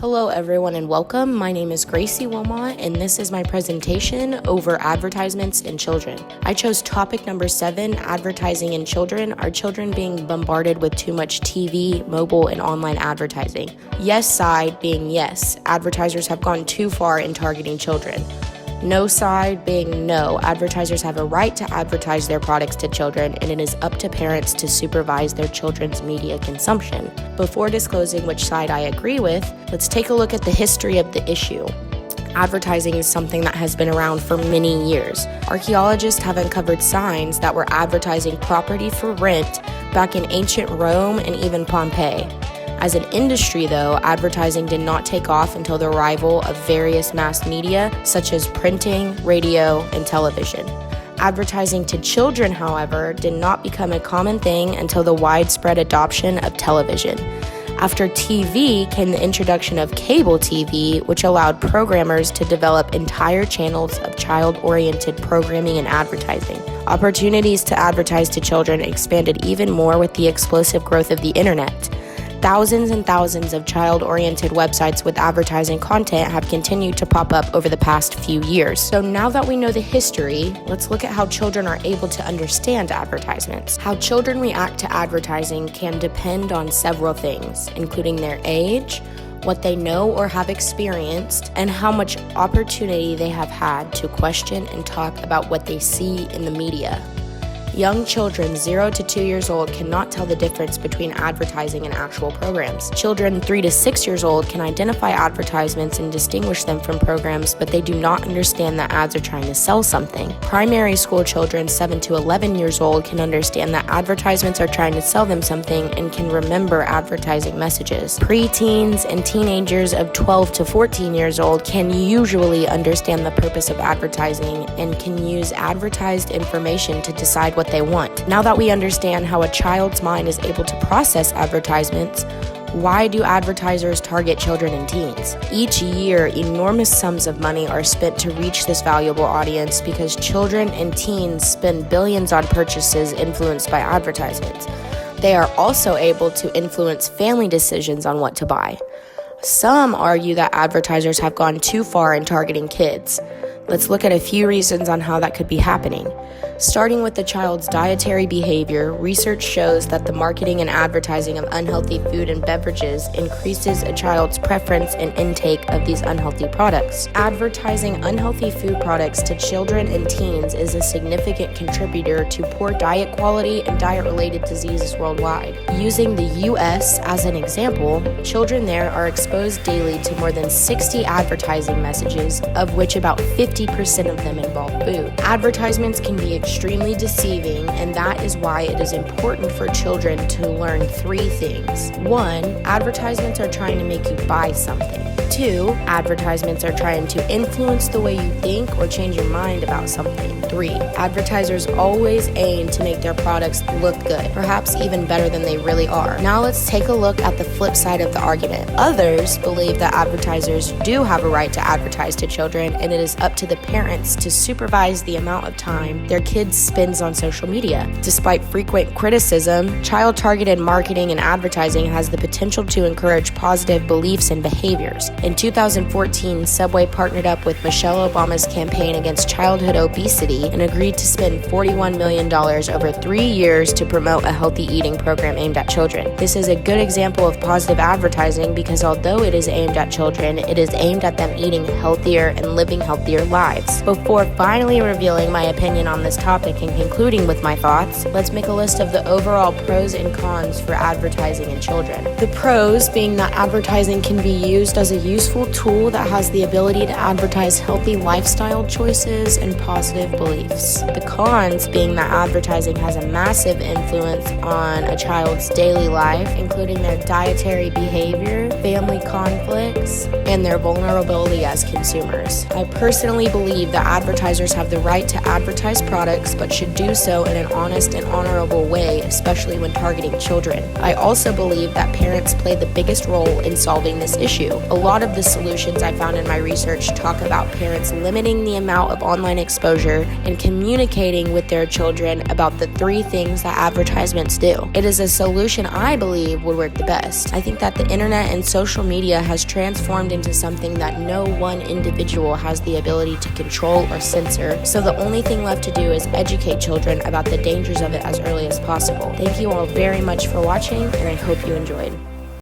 Hello everyone and welcome. My name is Gracie Wilmot and this is my presentation over advertisements in children. I chose topic number 7, advertising in children. Are children being bombarded with too much TV, mobile, and online advertising? Yes side being yes, advertisers have gone too far in targeting children. No side being no, advertisers have a right to advertise their products to children and it is up to parents to supervise their children's media consumption. Before disclosing which side I agree with, let's take a look at the history of the issue. Advertising is something that has been around for many years. Archaeologists have uncovered signs that were advertising property for rent back in ancient Rome and even Pompeii. As an industry, though, advertising did not take off until the arrival of various mass media, such as printing, radio, and television. Advertising to children, however, did not become a common thing until the widespread adoption of television. After TV came the introduction of cable TV, which allowed programmers to develop entire channels of child-oriented programming and advertising. Opportunities to advertise to children expanded even more with the explosive growth of the internet. Thousands and thousands of child-oriented websites with advertising content have continued to pop up over the past few years. So now that we know the history, let's look at how children are able to understand advertisements. How children react to advertising can depend on several things, including their age, what they know or have experienced, and how much opportunity they have had to question and talk about what they see in the media. Young children 0 to 2 years old cannot tell the difference between advertising and actual programs. Children 3 to 6 years old can identify advertisements and distinguish them from programs, but they do not understand that ads are trying to sell something. Primary school children 7 to 11 years old can understand that advertisements are trying to sell them something and can remember advertising messages. Preteens and teenagers of 12 to 14 years old can usually understand the purpose of advertising and can use advertised information to decide what they want. Now that we understand how a child's mind is able to process advertisements, why do advertisers target children and teens? Each year, enormous sums of money are spent to reach this valuable audience because children and teens spend billions on purchases influenced by advertisements. They are also able to influence family decisions on what to buy. Some argue that advertisers have gone too far in targeting kids. Let's look at a few reasons on how that could be happening. Starting with the child's dietary behavior, research shows that the marketing and advertising of unhealthy food and beverages increases a child's preference and intake of these unhealthy products. Advertising unhealthy food products to children and teens is a significant contributor to poor diet quality and diet-related diseases worldwide. Using the U.S. as an example, children there are exposed daily to more than 60 advertising messages, of which about 50% of them involve food. Advertisements can be extremely deceiving, and that is why it is important for children to learn 3 things. 1, advertisements are trying to make you buy something. 2, advertisements are trying to influence the way you think or change your mind about something. 3, advertisers always aim to make their products look good, perhaps even better than they really are. Now let's take a look at the flip side of the argument. Others believe that advertisers do have a right to advertise to children, and it is up to the parents to supervise the amount of time their kids spends on social media. Despite frequent criticism, child-targeted marketing and advertising has the potential to encourage positive beliefs and behaviors. In 2014, Subway partnered up with Michelle Obama's campaign against childhood obesity and agreed to spend $41 million over 3 years to promote a healthy eating program aimed at children. This is a good example of positive advertising because although it is aimed at children, it is aimed at them eating healthier and living healthier lives. Before finally revealing my opinion on this topic and concluding with my thoughts, let's make a list of the overall pros and cons for advertising in children. The pros being that advertising can be used as a useful tool that has the ability to advertise healthy lifestyle choices and positive beliefs. The cons being that advertising has a massive influence on a child's daily life, including their dietary behavior, family conflicts, and their vulnerability as consumers. I personally believe that advertisers have the right to advertise products, but should do so in an honest and honorable way, especially when targeting children. I also believe that parents play the biggest role in solving this issue. A lot of the solutions I found in my research talk about parents limiting the amount of online exposure and communicating with their children about the 3 things that advertisements do. It is a solution I believe would work the best. I think that the internet and social media has transformed into something that no one individual has the ability to control or censor, so the only thing left to do is educate children about the dangers of it as early as possible. Thank you all very much for watching, and I hope you enjoyed.